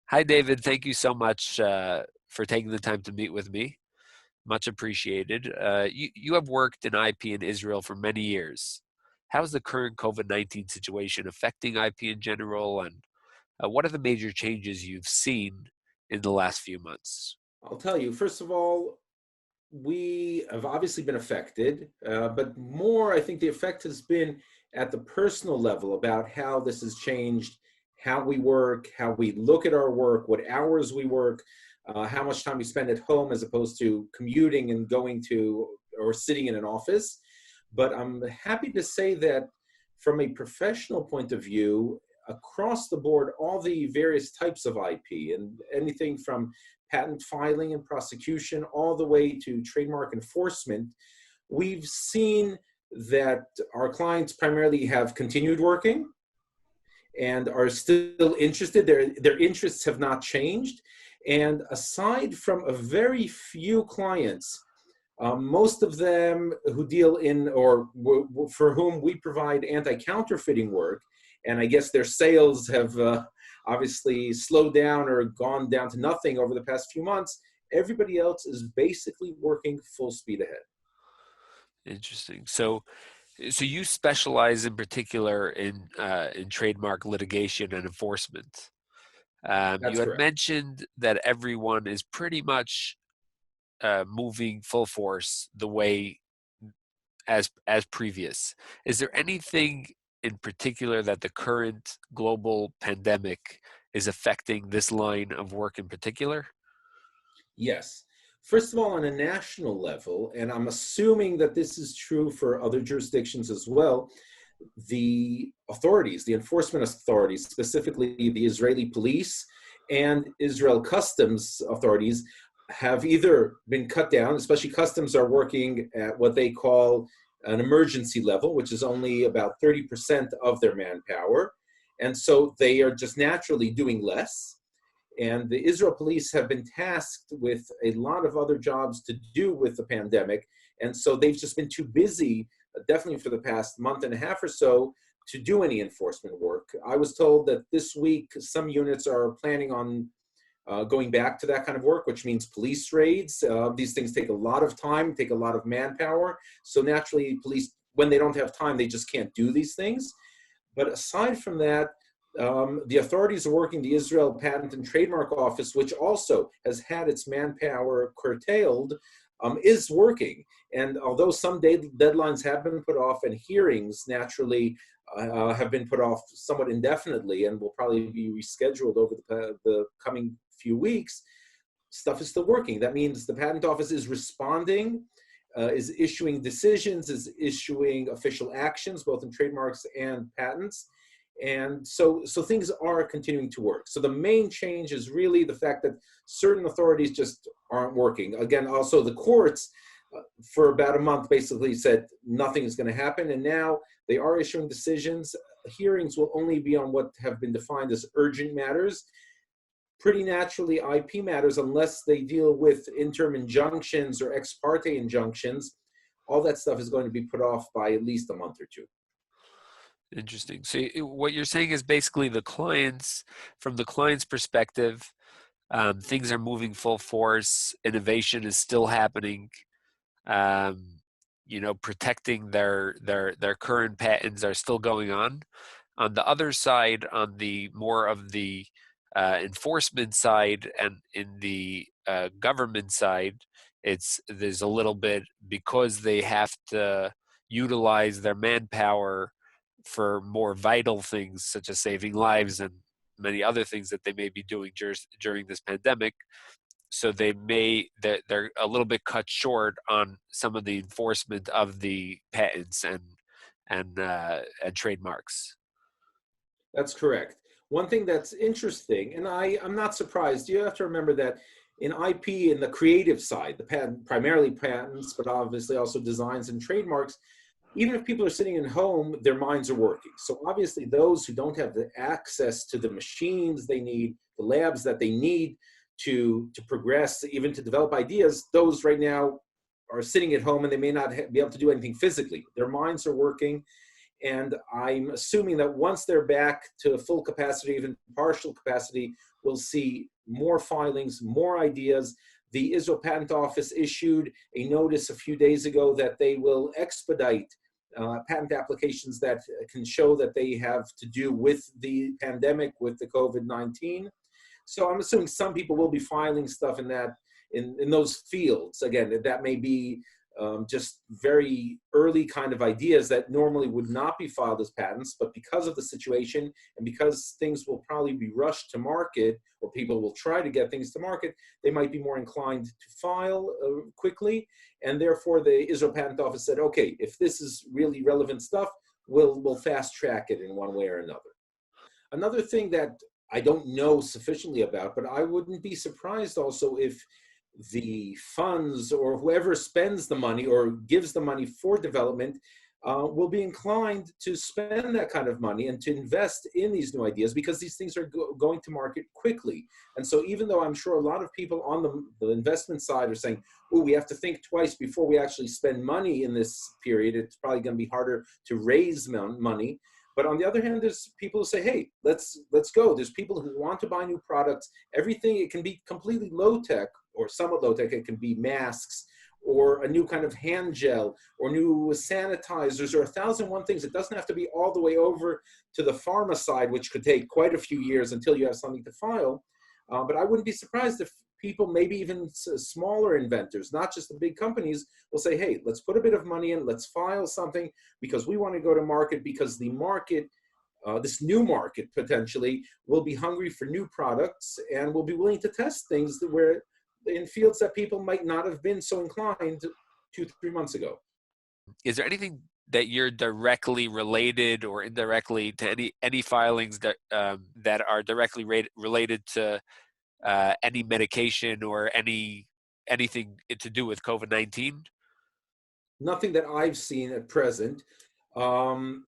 Hi, David. Thank you so much for taking the time to meet with me. Much appreciated. You have worked in IP in Israel for many years. How is the current COVID-19 situation affecting IP in general, and what are the major changes you've seen in the last few months? I'll tell you, first of all, we have obviously been affected, but more, I think the effect has been at the personal level about how this has changed how we work, how we look at our work, what hours we work, how much time we spend at home as opposed to commuting and going to or sitting in an office. But I'm happy to say that from a professional point of view, across the board, all the various types of IP and anything from patent filing and prosecution all the way to trademark enforcement, we've seen that our clients primarily have continued working and are still interested. Their interests have not changed. And aside from a very few clients, most of them who deal in or for whom we provide anti-counterfeiting work, and I guess their sales have obviously slowed down or gone down to nothing over the past few months, everybody else is basically working full speed ahead. Interesting. So you specialize in particular in trademark litigation and enforcement. You That's had correct. mentioned that everyone is pretty much moving full force the way as previous. Is there anything in particular that the current global pandemic is affecting this line of work in particular? Yes. First of all, on a national level, and I'm assuming that this is true for other jurisdictions as well, the authorities, the enforcement authorities, specifically the Israeli police and Israel customs authorities, have either been cut down, especially customs are working at what they call an emergency level, which is only about 30% of their manpower. And so they are just naturally doing less. And the Israel police have been tasked with a lot of other jobs to do with the pandemic. And so they've just been too busy, definitely for the past month and a half or so, to do any enforcement work. I was told that this week some units are planning on going back to that kind of work, which means police raids. These things take a lot of time, take a lot of manpower. So naturally, police, when they don't have time, they just can't do these things. But aside from that, the authorities are working, the Israel Patent and Trademark Office, which also has had its manpower curtailed, is working. And although some deadlines have been put off and hearings naturally have been put off somewhat indefinitely and will probably be rescheduled over the coming few weeks, stuff is still working. That means the Patent Office is responding, is issuing decisions, is issuing official actions, both in trademarks and patents. And so things are continuing to work. So the main change is really the fact that certain authorities just aren't working. Again, also the courts for about a month basically said nothing is going to happen. And now they are issuing decisions. Hearings will only be on what have been defined as urgent matters. Pretty naturally, IP matters, unless they deal with interim injunctions or ex parte injunctions, all that stuff is going to be put off by at least a month or two. Interesting. So what you're saying is basically from the client's perspective, things are moving full force. Innovation is still happening. Um, protecting their current patents are still going on. On the other side, on the more of the enforcement side and in the government side, there's a little bit because they have to utilize their manpower for more vital things such as saving lives and many other things that they may be doing during this pandemic. So they're a little bit cut short on some of the enforcement of the patents and trademarks. That's correct. One thing that's interesting, and I'm not surprised, you have to remember that in IP, in the creative side, the patent, primarily patents, but obviously also designs and trademarks, even if people are sitting at home, their minds are working. So obviously those who don't have the access to the machines they need, the labs that they need to progress, even to develop ideas, those right now are sitting at home and they may not be able to do anything physically. Their minds are working. And I'm assuming that once they're back to full capacity, even partial capacity, we'll see more filings, more ideas. The Israel Patent Office issued a notice a few days ago that they will expedite patent applications that can show that they have to do with the pandemic, with the COVID-19. So I'm assuming some people will be filing stuff in that, in those fields. Again, that may be just very early kind of ideas that normally would not be filed as patents, but because of the situation and because things will probably be rushed to market, or people will try to get things to market, they might be more inclined to file quickly. And therefore the Israel Patent Office said, okay, if this is really relevant stuff, we'll fast track it in one way or another. Another thing that I don't know sufficiently about, but I wouldn't be surprised also if the funds or whoever spends the money or gives the money for development will be inclined to spend that kind of money and to invest in these new ideas, because these things are going to market quickly. And so even though I'm sure a lot of people on the investment side are saying, oh, we have to think twice before we actually spend money in this period, it's probably going to be harder to raise money. But on the other hand, there's people who say, hey, let's go. There's people who want to buy new products. Everything, it can be completely low-tech or somewhat low-tech. It can be masks or a new kind of hand gel or new sanitizers or 1,001 things. It doesn't have to be all the way over to the pharma side, which could take quite a few years until you have something to file. But I wouldn't be surprised if people, maybe even smaller inventors, not just the big companies, will say, hey, let's put a bit of money in, let's file something because we want to go to market, because the market, this new market potentially, will be hungry for new products and will be willing to test things that where in fields that people might not have been so inclined 2-3 months ago. Is there anything that you're directly related or indirectly to any filings that that are directly related to any medication or anything to do with COVID-19? Nothing that I've seen at present. Probably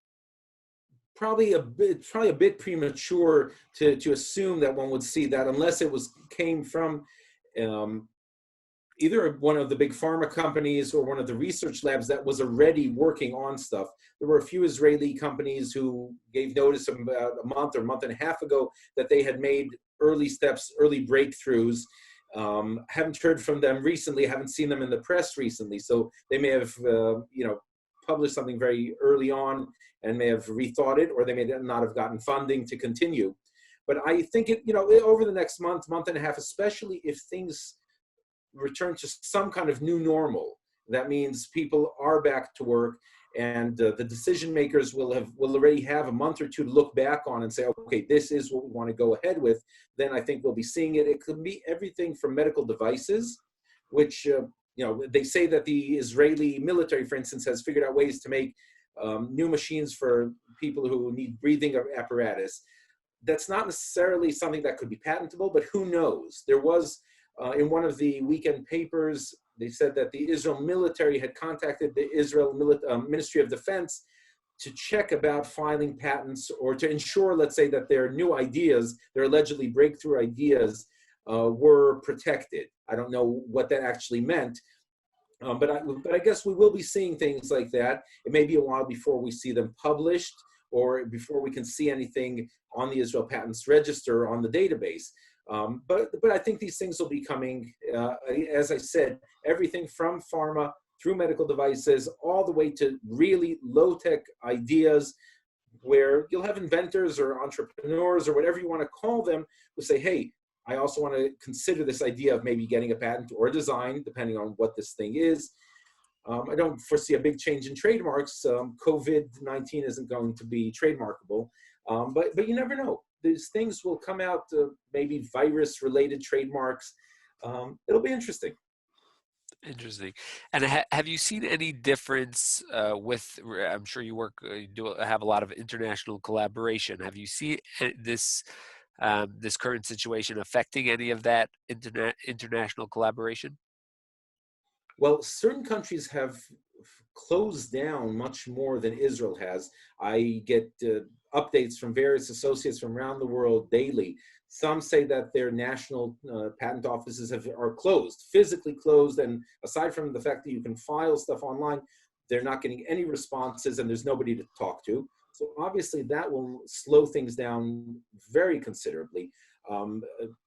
a bit premature to assume that one would see that, unless it came from either one of the big pharma companies or one of the research labs that was already working on stuff. There were a few Israeli companies who gave notice about a month or month and a half ago that they had made early steps, early breakthroughs. Haven't heard from them recently, haven't seen them in the press recently. So they may have, published something very early on and may have rethought it, or they may not have gotten funding to continue. But I think over the next month and a half, especially if things return to some kind of new normal, that means people are back to work, and the decision makers will already have a month or two to look back on and say, okay, this is what we want to go ahead with. Then I think we'll be seeing it. It could be everything from medical devices, which they say that the Israeli military, for instance, has figured out ways to make new machines for people who need breathing apparatus. That's not necessarily something that could be patentable, but who knows? There was in one of the weekend papers, they said that the Israel military had contacted the Israel Ministry of Defense to check about filing patents, or to ensure, let's say, that their new ideas, their allegedly breakthrough ideas, were protected. I don't know what that actually meant, but I guess we will be seeing things like that. It may be a while before we see them published, or before we can see anything on the Israel Patents Register on the database. But I think these things will be coming, as I said, everything from pharma through medical devices, all the way to really low-tech ideas, where you'll have inventors or entrepreneurs or whatever you want to call them who say, hey, I also want to consider this idea of maybe getting a patent or a design, depending on what this thing is. I don't foresee a big change in trademarks. COVID-19 isn't going to be trademarkable, but you never know. These things will come out, maybe virus-related trademarks. It'll be interesting. Interesting. And have you seen any difference with? I'm sure you have a lot of international collaboration. Have you seen this this current situation affecting any of that international collaboration? Well, certain countries have closed down much more than Israel has. I get updates from various associates from around the world daily. Some say that their national patent offices are closed, physically closed, and aside from the fact that you can file stuff online, they're not getting any responses and there's nobody to talk to. So obviously that will slow things down very considerably. Um,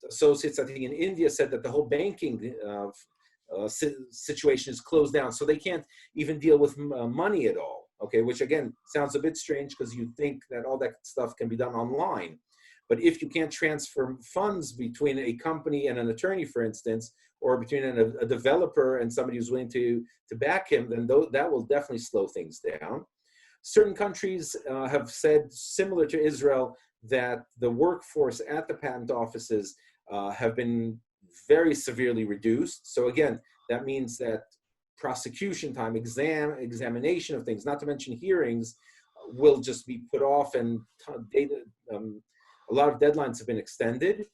Associates, I think in India, said that the whole banking situation is closed down, so they can't even deal with money at all. Okay, which again sounds a bit strange because you think that all that stuff can be done online. But if you can't transfer funds between a company and an attorney, for instance, or between a developer and somebody who's willing to back him, then that will definitely slow things down. Certain countries have said, similar to Israel, that the workforce at the patent offices have been very severely reduced. So again, that means that prosecution time, examination of things, not to mention hearings, will just be put off, and a lot of deadlines have been extended.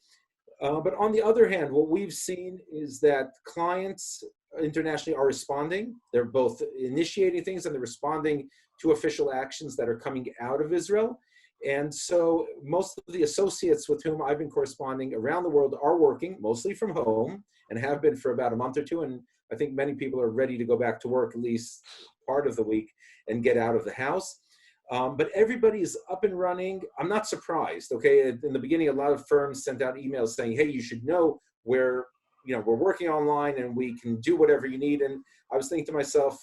But on the other hand, what we've seen is that clients internationally are responding. They're both initiating things and they're responding to official actions that are coming out of Israel. And so most of the associates with whom I've been corresponding around the world are working mostly from home and have been for about a month or two. And I think many people are ready to go back to work at least part of the week and get out of the house. But everybody is up and running. I'm not surprised. Okay, in the beginning, a lot of firms sent out emails saying, "Hey, you should know we're working online and we can do whatever you need." And I was thinking to myself,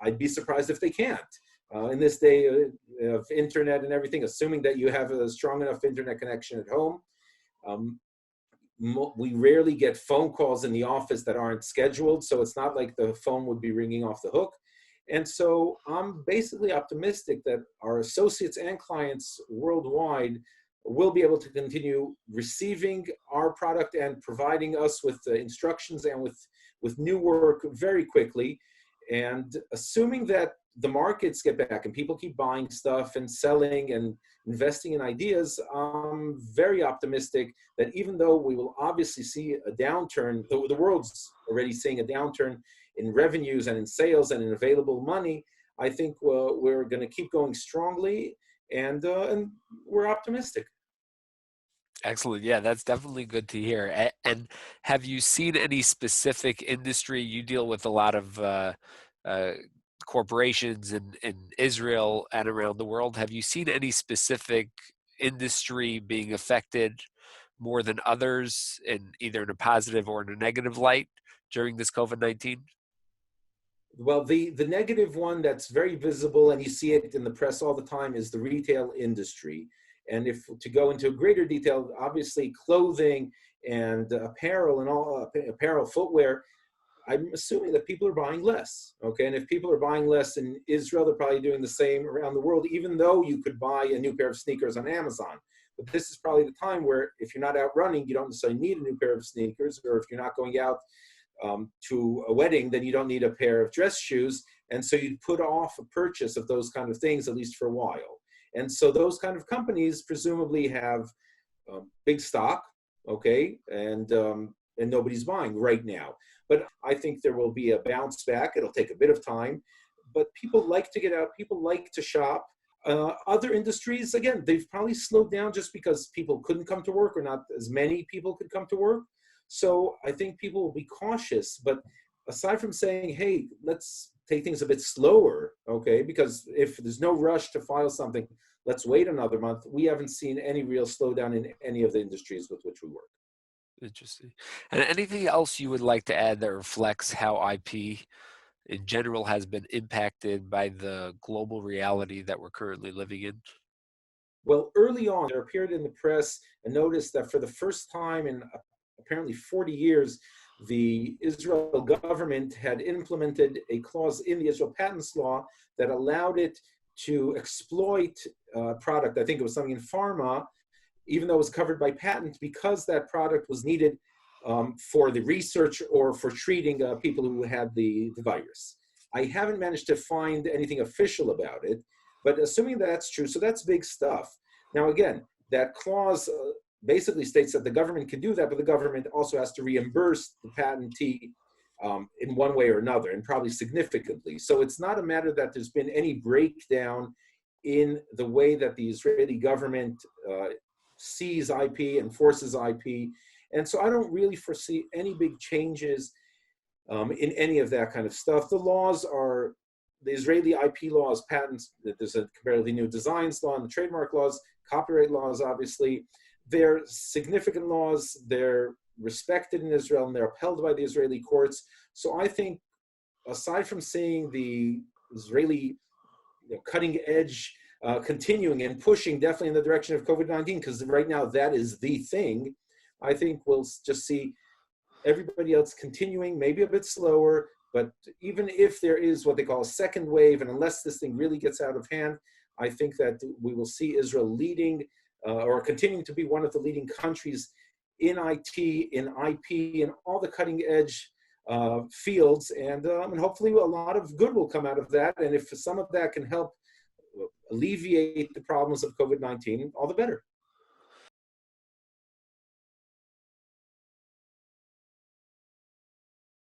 I'd be surprised if they can't. In this day of internet and everything, assuming that you have a strong enough internet connection at home, we rarely get phone calls in the office that aren't scheduled. So it's not like the phone would be ringing off the hook. And so I'm basically optimistic that our associates and clients worldwide will be able to continue receiving our product and providing us with the instructions and with new work very quickly. And assuming that the markets get back and people keep buying stuff and selling and investing in ideas, I'm very optimistic that even though we will obviously see a downturn, the world's already seeing a downturn in revenues and in sales and in available money, I think we're going to keep going strongly, and we're optimistic. Excellent. Yeah, that's definitely good to hear. And have you seen any specific industry? You deal with a lot of corporations in Israel and around the world. Have you seen any specific industry being affected more than others, in either in a positive or in a negative light during this COVID-19? Well, the negative one that's very visible, and you see it in the press all the time, is the retail industry. And if to go into greater detail, obviously clothing and apparel and all apparel, footwear, I'm assuming that people are buying less. Okay, and if people are buying less in Israel, they're probably doing the same around the world, even though you could buy a new pair of sneakers on Amazon. But this is probably the time where if you're not out running, you don't necessarily need a new pair of sneakers, or if you're not going out to a wedding, then you don't need a pair of dress shoes. And so you'd put off a purchase of those kind of things, at least for a while. And so those kind of companies presumably have big stock, okay, and nobody's buying right now. But I think there will be a bounce back. It'll take a bit of time, but people like to get out. People like to shop. Other industries, again, they've probably slowed down just because people couldn't come to work, or not as many people could come to work. So I think people will be cautious. But aside from saying, hey, let's take things a bit slower, okay, because if there's no rush to file something, let's wait another month. We haven't seen any real slowdown in any of the industries with which we work. Interesting. And anything else you would like to add that reflects how IP in general has been impacted by the global reality that we're currently living in? Well, early on, there appeared in the press a notice that for the first time in apparently 40 years, the Israel government had implemented a clause in the Israel patents law that allowed it to exploit a product. I think it was something in pharma, even though it was covered by patent, because that product was needed for the research or for treating people who had the virus. I haven't managed to find anything official about it, but assuming that's true, so that's big stuff. Now, again, that clause basically states that the government can do that, but the government also has to reimburse the patentee in one way or another, and probably significantly. So it's not a matter that there's been any breakdown in the way that the Israeli government sees IP, enforces IP. And so I don't really foresee any big changes in any of that kind of stuff. The laws are the Israeli IP laws, patents, there's a comparatively new designs law and the trademark laws, copyright laws, obviously. They're significant laws, they're respected in Israel, and they're upheld by the Israeli courts. So I think, aside from seeing the Israeli cutting edge continuing and pushing definitely in the direction of COVID-19, because right now that is the thing, I think we'll just see everybody else continuing, maybe a bit slower, but even if there is what they call a second wave, and unless this thing really gets out of hand, I think that we will see Israel leading or continuing to be one of the leading countries in IT, in IP, in all the cutting edge fields, and hopefully a lot of good will come out of that. And if some of that can help alleviate the problems of COVID-19, all the better.